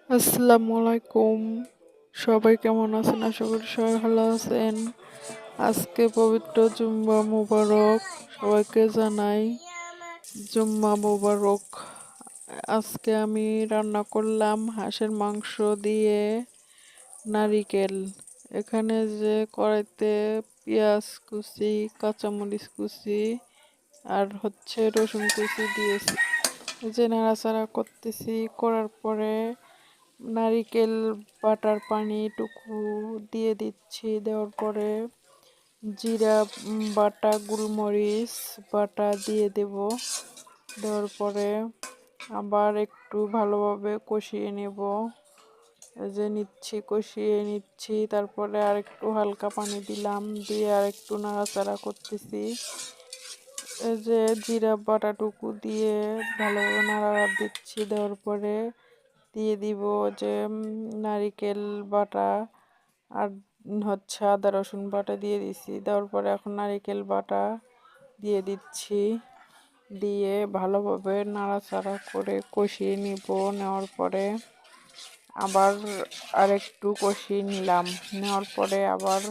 আসসালামু আলাইকুম। সবাই কেমন আছেন? আশা করি সবাই ভালো আছেন। আজকে পবিত্র জুম্মা মোবারক। সবাইকে জানাই জুম্মা মোবারক। আজকে আমি রান্না করলাম হাঁসের মাংস দিয়ে নারিকেল। এখানে যে কড়াইতে পেঁয়াজ কুচি, কাঁচামরিচ কুচি আর রসুন কুচি দিয়েছি। যে নাড়াচাড়া করতেছি, করার পরে নারিকেল বাটার পানিটুকু দিয়ে দিচ্ছি। দেওয়ার পরে জিরা বাটা, গোলমরিচ বাটা দিয়ে দেব। দেওয়ার পরে আবার একটু ভালোভাবে কষিয়ে নেব। কষিয়ে নিচ্ছি। তারপরে আর একটু হালকা পানি দিলাম, দিয়ে আর একটু নাড়াচাড়া করতেছি। এই যে জিরা বাটাটুকু দিয়ে ভালোভাবে নাড়া দিচ্ছি। দেওয়ার পরে দিয়ে দিব নারিকেল বাটা আর আদা রসুন বাটা দিয়ে দিছি। দেওয়ার পরে এখন নারিকেল বাটা দিয়ে দিচ্ছি। দিয়ে ভালোভাবে নাড়াচাড়া করে কষিয়ে নিব। নেওয়ার পরে আবার আরেকটু কষিয়ে নিলাম। নেওয়ার পরে আবার